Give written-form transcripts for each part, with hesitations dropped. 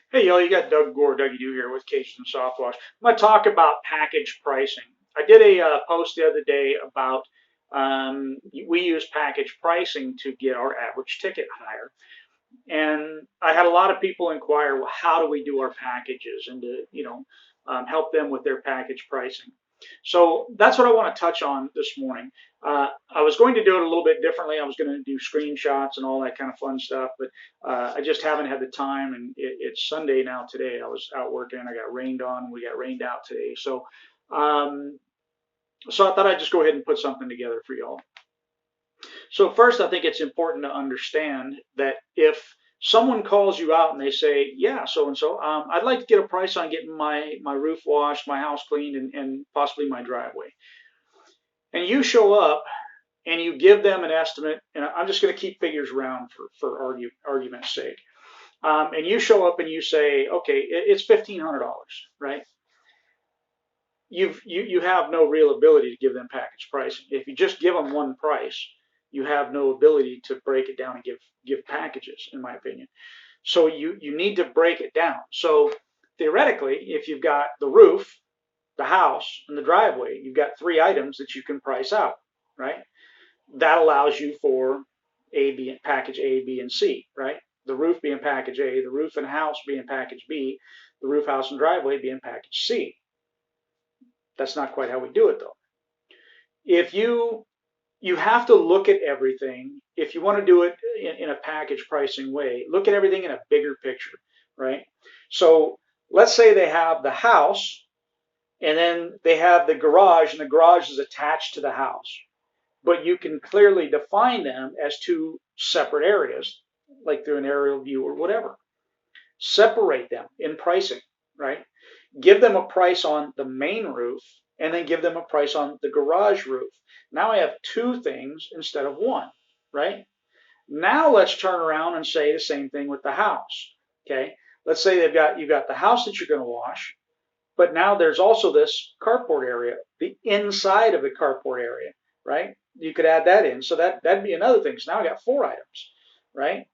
Hey, y'all, you got Doug Gore, Dougie Doo here with Cajun Softwash. I'm going to talk about package pricing. I did a post the other day about we use package pricing to get our average ticket higher. And I had a lot of people inquire, well, how do we do our packages and to, help them with their package pricing. So that's what I want to touch on this morning. I was going to do it a little bit differently. I was going to do screenshots and all that kind of fun stuff, but I just haven't had the time. And it's Sunday now today. I was out working. I got rained on. We got rained out today. Um, so I thought I'd just go ahead and put something together for y'all. So first, I think it's important to understand that if someone calls you out and they say, yeah, so and so, I'd like to get a price on getting my roof washed, my house cleaned, and possibly my driveway. And you show up and you give them an estimate, and I'm just going to keep figures around for argument's sake. And you show up and you say, okay, it's $1,500, right? You have no real ability to give them package pricing. If you just give them one price, you have no ability to break it down and give packages, in my opinion. So you need to break it down. So theoretically, if you've got the roof, the house, and the driveway, you've got three items that you can price out, right? That allows you for package A, B, and C, right? The roof being package A, the roof and house being package B, the roof, house, and driveway being package C. That's not quite how we do it though. If you have to look at everything if you want to do it in a package pricing way. Look at everything in a bigger picture, right? So let's say they have the house and then they have the garage, and the garage is attached to the house, but you can clearly define them as two separate areas, like through an aerial view or whatever. Separate them in pricing, right? Give them a price on the main roof and then give them a price on the garage roof. Now I have two things instead of one, right? Now let's turn around and say the same thing with the house. Okay, let's say you've got the house that you're going to wash, but now there's also this carport area, the inside of the carport area, right? You could add that in, so that'd be another thing. So now I got four items, right?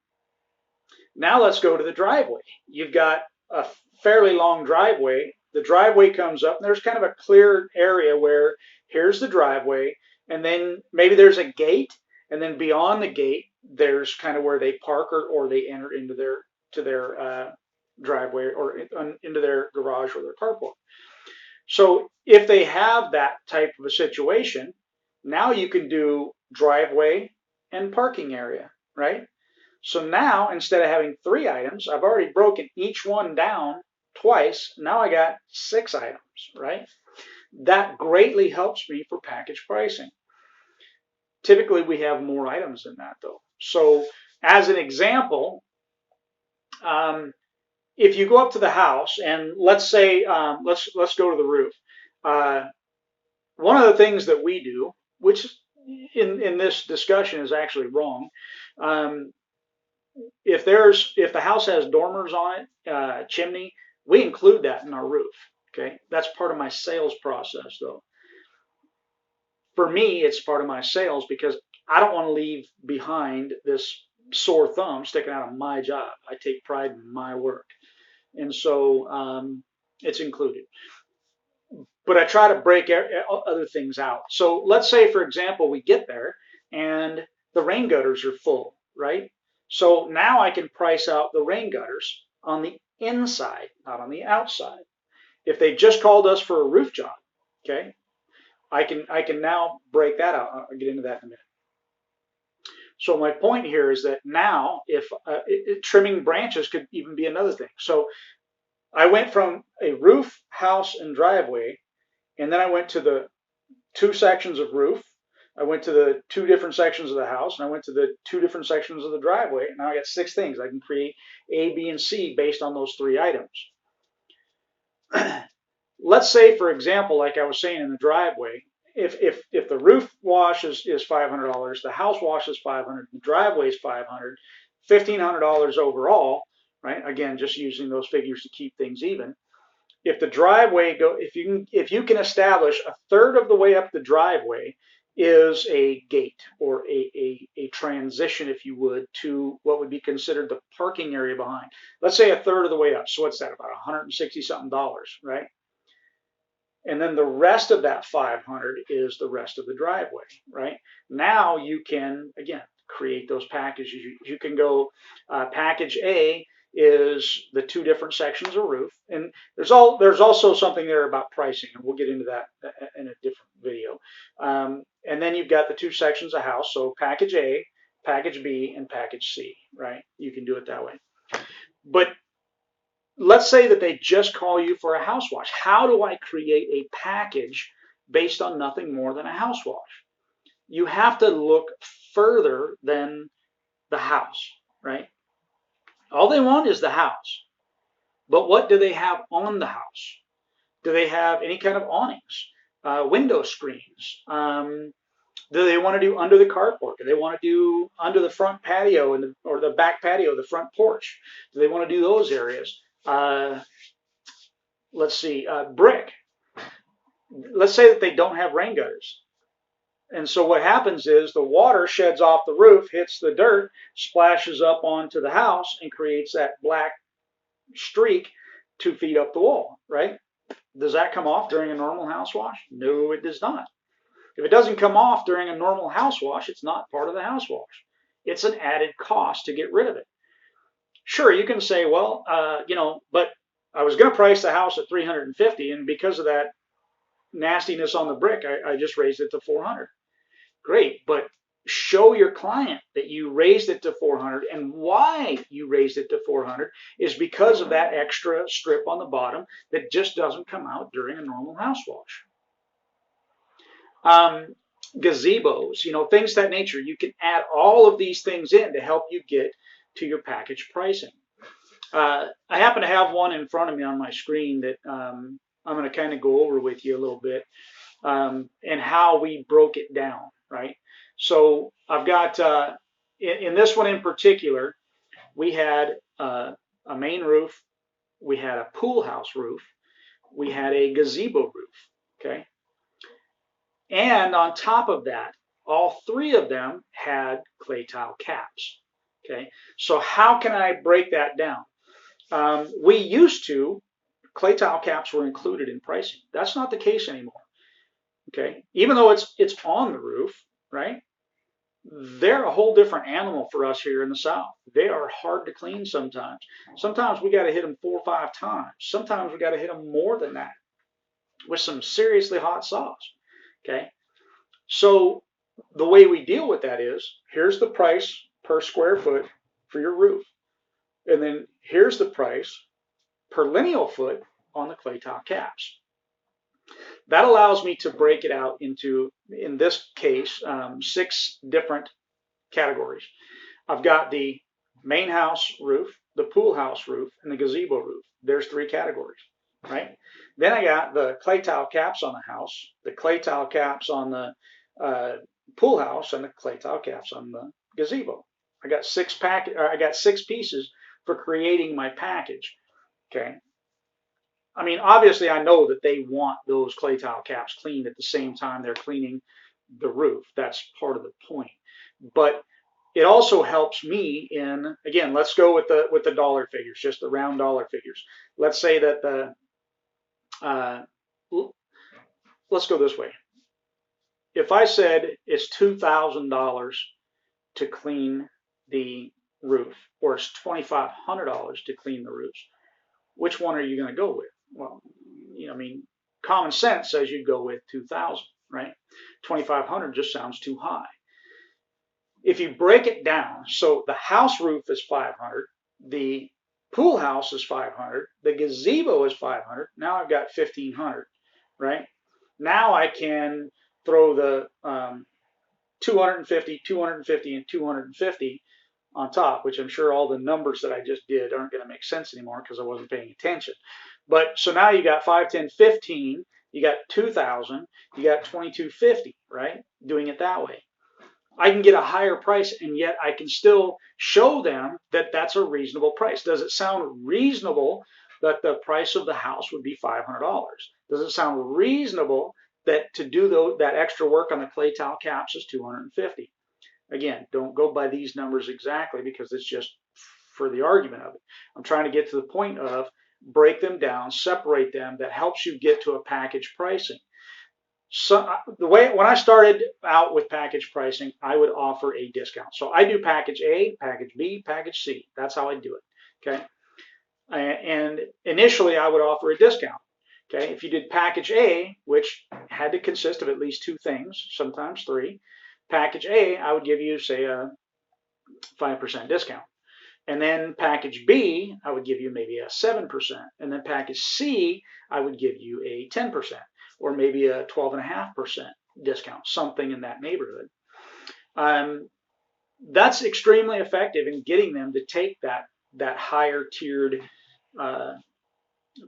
Now let's go to the driveway. You've got a fairly long driveway. The driveway comes up, and there's kind of a clear area where here's the driveway, and then maybe there's a gate, and then beyond the gate, there's kind of where they park or they enter into their driveway or into their garage or their carport. So if they have that type of a situation, now you can do driveway and parking area, right? So now instead of having three items, I've already broken each one down twice. Now I got six items, right? That greatly helps me for package pricing. Typically, we have more items than that though. So as an example, if you go up to the house and let's say let's go to the roof. Uh, One of the things that we do, which in this discussion is actually wrong, um, if the house has dormers on it, chimney, we include that in our roof. Okay, that's part of my sales process though. For me, it's part of my sales because I don't want to leave behind this sore thumb sticking out of my job. I take pride in my work, and so it's included. But I try to break other things out. So let's say, for example, we get there and the rain gutters are full, right? So now I can price out the rain gutters on the inside, not on the outside. If they just called us for a roof job, okay, I can now break that out. I'll get into that in a minute. So my point here is that now, if trimming branches could even be another thing. So I went from a roof, house, and driveway, and then I went to the two sections of roof. I went to the two different sections of the house, and I went to the two different sections of the driveway. And now I got six things. I can create A, B, and C based on those three items. Let's say, for example, like I was saying in the driveway, if the roof wash is $500, the house wash is $500, the driveway is $500, $1,500 overall, right? Again, just using those figures to keep things even. If the driveway if you can establish a third of the way up the driveway is a gate or a transition, if you would, to what would be considered the parking area behind. Let's say a third of the way up. So what's that, about $160 something, right? And then the rest of that 500 is the rest of the driveway, right? Now you can, again, create those packages. You can go, package A is the two different sections of roof. And there's also something there about pricing, and we'll get into that in a different video. And then you've got the two sections of house. So package A, package B, and package C, right? You can do it that way. But let's say that they just call you for a house wash. How do I create a package based on nothing more than a house wash? You have to look further than the house, right? All they want is the house. But what do they have on the house? Do they have any kind of awnings, window screens? Do they want to do under the carport? Do they want to do under the front patio or the back patio, the front porch? Do they want to do those areas? Let's see, brick. Let's say that they don't have rain gutters. And so what happens is the water sheds off the roof, hits the dirt, splashes up onto the house, and creates that black streak 2 feet up the wall, right? Does that come off during a normal house wash? No, it does not. If it doesn't come off during a normal house wash, it's not part of the house wash. It's an added cost to get rid of it. Sure, you can say, well, but I was going to price the house at $350, and because of that nastiness on the brick, I just raised it to $400. Great, but show your client that you raised it to $400, and why you raised it to $400 is because of that extra strip on the bottom that just doesn't come out during a normal house wash. Gazebos, things of that nature. You can add all of these things in to help you get to your package pricing. I happen to have one in front of me on my screen that I'm going to kind of go over with you a little bit, and how we broke it down, right? So I've got, in this one in particular, we had a main roof, we had a pool house roof, we had a gazebo roof, okay? And on top of that, all three of them had clay tile caps, okay? So how can I break that down? We used to, clay tile caps were included in pricing. That's not the case anymore, okay? Even though it's on the roof, right? They're a whole different animal for us here in the South. They are hard to clean sometimes. Sometimes we got to hit them 4 or 5 times. Sometimes we got to hit them more than that with some seriously hot sauce, okay? So the way we deal with that is, here's the price per square foot for your roof. And then here's the price per lineal foot on the clay tile caps. That allows me to break it out into, in this case, 6 different categories. I've got the main house roof, the pool house roof, and the gazebo roof. There's 3 categories, right? Then I got the clay tile caps on the house, the clay tile caps on the pool house, and the clay tile caps on the gazebo. I got 6 pieces for creating my package, okay? I mean, obviously, I know that they want those clay tile caps cleaned at the same time they're cleaning the roof. That's part of the point. But it also helps me in, again, let's go with the dollar figures, just the round dollar figures. Let's say that let's go this way. If I said it's $2,000 to clean the roof, or it's $2,500 to clean the roofs, which one are you going to go with? Well, I mean, common sense says you'd go with 2,000, right? 2,500 just sounds too high. If you break it down, so the house roof is 500, the pool house is 500, the gazebo is 500. Now I've got 1,500, right? Now I can throw the 250, 250, and 250 on top, which I'm sure all the numbers that I just did aren't going to make sense anymore because I wasn't paying attention. But so now you got 5, 10, 15, you got 2,000, you got 2,250, right? Doing it that way. I can get a higher price, and yet I can still show them that that's a reasonable price. Does it sound reasonable that the price of the house would be $500? Does it sound reasonable that to do that extra work on the clay tile caps is $250. Again, don't go by these numbers exactly because it's just for the argument of it. I'm trying to get to the point of break them down, separate them. That helps you get to a package pricing. So the way when I started out with package pricing, I would offer a discount. So I do package A, package B, package C. That's how I do it. Okay. And initially I would offer a discount. Okay. If you did package A, which had to consist of at least 2 things, sometimes 3, package A, I would give you, say, a 5% discount. And then package B, I would give you maybe a 7%. And then package C, I would give you a 10%, or maybe a 12.5% discount, something in that neighborhood. That's extremely effective in getting them to take that higher tiered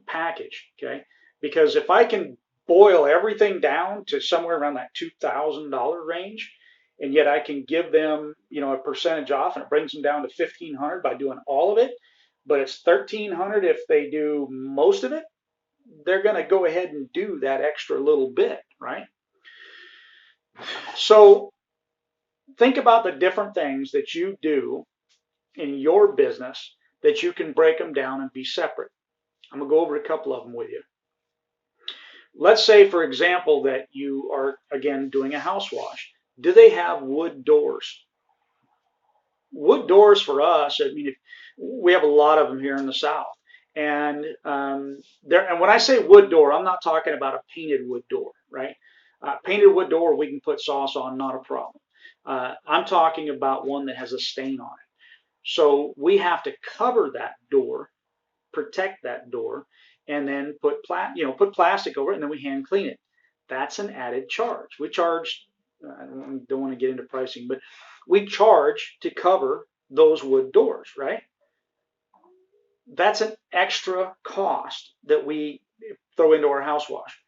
package, okay? Because if I can boil everything down to somewhere around that $2,000 range, and yet I can give them, a percentage off, and it brings them down to $1,500 by doing all of it, but it's $1,300 if they do most of it, they're going to go ahead and do that extra little bit, right? So think about the different things that you do in your business that you can break them down and be separate. I'm going to go over a couple of them with you. Let's say, for example, that you are, again, doing a house wash. Do they have wood doors? Wood doors for us, we have a lot of them here in the South. And and when I say wood door, I'm not talking about a painted wood door, right? Painted wood door, we can put sauce on, not a problem. I'm talking about one that has a stain on it. So we have to cover that door, protect that door, and then put plastic over it, and then we hand clean it. That's an added charge. We charge, I don't want to get into pricing, but we charge to cover those wood doors, right? That's an extra cost that we throw into our house wash.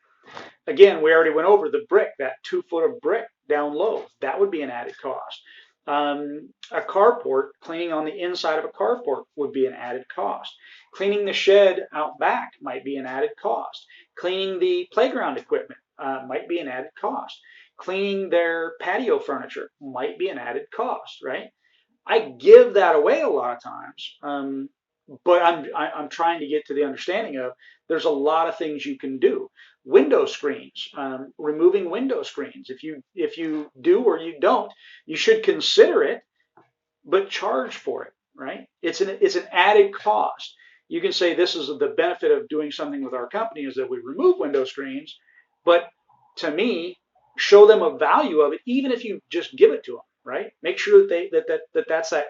Again, we already went over the brick, that 2 foot of brick down low. That would be an added cost. A carport, cleaning on the inside of a carport would be an added cost. Cleaning the shed out back might be an added cost. Cleaning the playground equipment might be an added cost. Cleaning their patio furniture might be an added cost, right? I give that away a lot of times, but I'm trying to get to the understanding of there's a lot of things you can do. Window screens, removing window screens. If you do or you don't, you should consider it, but charge for it, right? It's an added cost. You can say this is the benefit of doing something with our company is that we remove window screens, but to me, show them a value of it, even if you just give it to them, right? Make sure that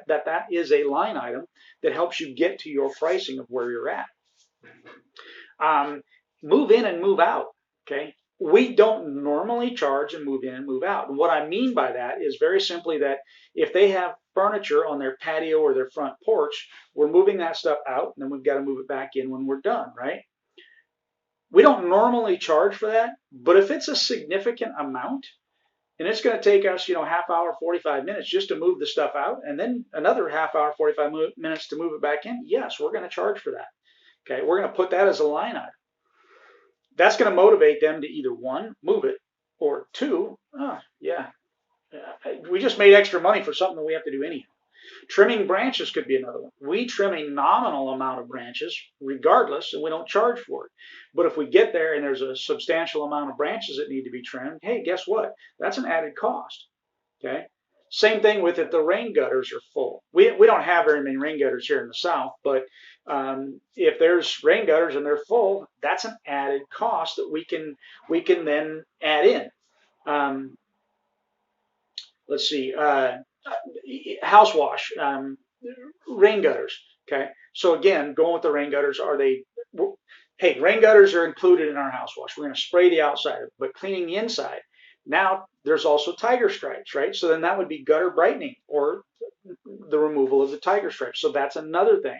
that is a line item that helps you get to your pricing of where you're at. Move in and move out, okay? We don't normally charge and move in and move out. And what I mean by that is very simply that if they have furniture on their patio or their front porch, we're moving that stuff out, and then we've got to move it back in when we're done, right? We don't normally charge for that, but if it's a significant amount, and it's going to take us, half hour, 45 minutes just to move the stuff out, and then another half hour, 45 minutes to move it back in, yes, we're going to charge for that. Okay, we're going to put that as a line item. That's going to motivate them to either 1, move it, or 2, we just made extra money for something that we have to do anyhow. Trimming branches could be another one. We trim a nominal amount of branches regardless, and we don't charge for it. But if we get there and there's a substantial amount of branches that need to be trimmed, hey, guess what? That's an added cost. Okay. Same thing with if the rain gutters are full. We don't have very many rain gutters here in the South, but if there's rain gutters and they're full, that's an added cost that we can then add in. Let's see, house wash, rain gutters. Okay, so again, going with the rain gutters, hey, rain gutters are included in our house wash. We're going to spray the outside, but cleaning the inside. Now there's also tiger stripes, right? So then that would be gutter brightening or the removal of the tiger stripes. So that's another thing,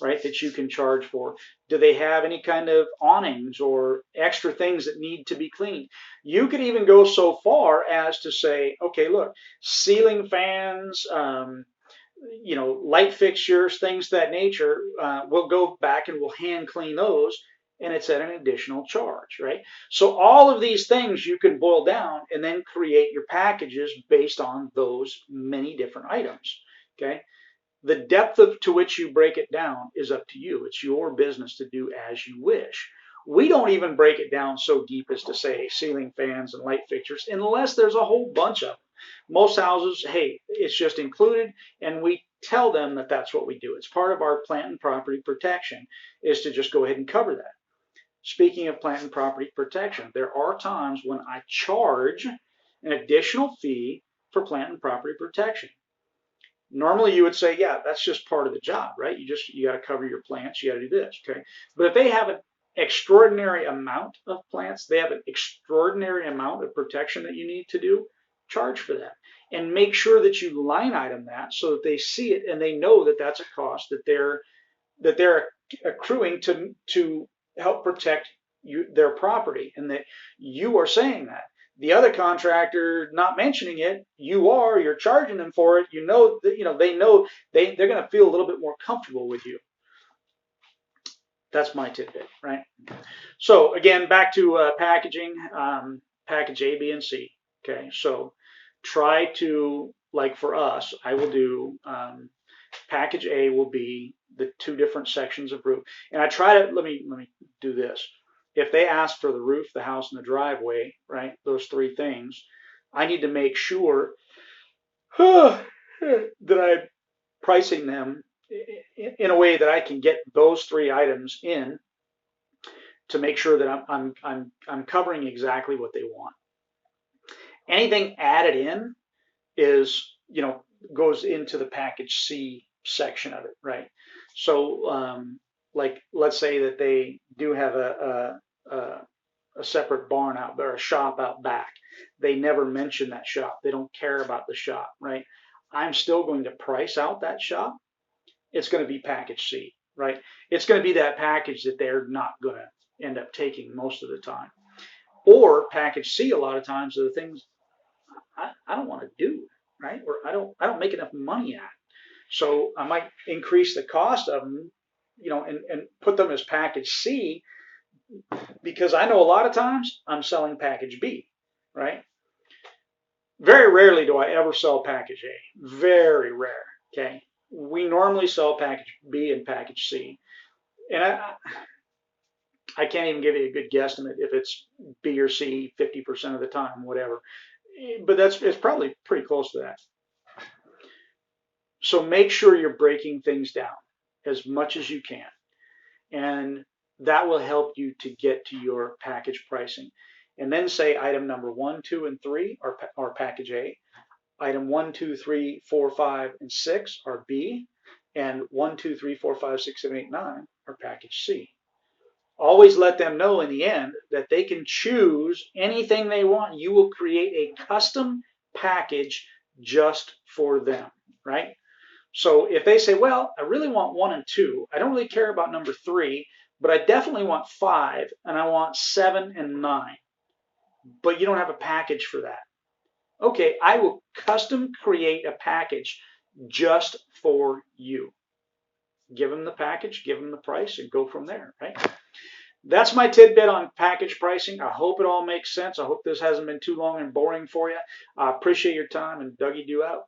right, that you can charge for. Do they have any kind of awnings or extra things that need to be cleaned? You could even go so far as to say, okay, look, ceiling fans, light fixtures, things of that nature, we'll go back and we'll hand clean those. and it's at an additional charge, right? So all of these things you can boil down and then create your packages based on those many different items, okay? The depth to which you break it down is up to you. It's your business to do as you wish. We don't even break it down so deep as to say ceiling fans and light fixtures unless there's a whole bunch of them. Most houses, hey, it's just included, and we tell them that that's what we do. It's part of our plant and property protection is to just go ahead and cover that. Speaking of plant and property protection, there are times when I charge an additional fee for plant and property protection. Normally you would say, yeah, that's just part of the job, right? You got to cover your plants, you got to do this, okay? But if they have an extraordinary amount of plants, they have an extraordinary amount of protection that you need to do, charge for that. And make sure that you line item that so that they see it and they know that that's a cost that they're accruing to help protect their property, and that you are saying that. The other contractor not mentioning it, you're charging them for it. You know that they know they're going to feel a little bit more comfortable with you. That's my tidbit, right? So again, back to packaging, package A, B, and C. Okay, so try to, like for us, I will do package A will be the two different sections of roof, and I try to let me do this. If they ask for the roof, the house, and the driveway, right, those three things, I need to make sure that I'm pricing them in a way that I can get those three items in to make sure that I'm covering exactly what they want. Anything added in is, goes into the package C section of it, right? So, like, let's say that they do have a separate barn out there, a shop out back. They never mention that shop. They don't care about the shop, right? I'm still going to price out that shop. It's going to be package C, right? It's going to be that package that they're not going to end up taking most of the time. Or package C, a lot of times, are the things I don't want to do, right? Or I don't make enough money at. So I might increase the cost of them, and put them as package C, because I know a lot of times I'm selling package B, right? Very rarely do I ever sell package A. Very rare, okay? We normally sell package B and package C. And I can't even give you a good guesstimate if it's B or C 50% of the time, whatever. But it's probably pretty close to that. So make sure you're breaking things down as much as you can. And that will help you to get to your package pricing. And then say item number 1, 2, and 3 are package A. Item 1, 2, 3, 4, 5, and 6 are B. And 1, 2, 3, 4, 5, 6, 7, 8, 9 are package C. Always let them know in the end that they can choose anything they want. You will create a custom package just for them, right? So if they say, well, I really want 1 and 2, I don't really care about number 3, but I definitely want 5, and I want 7 and 9, but you don't have a package for that. Okay, I will custom create a package just for you. Give them the package, give them the price, and go from there, right? That's my tidbit on package pricing. I hope it all makes sense. I hope this hasn't been too long and boring for you. I appreciate your time, and Dougie, do out.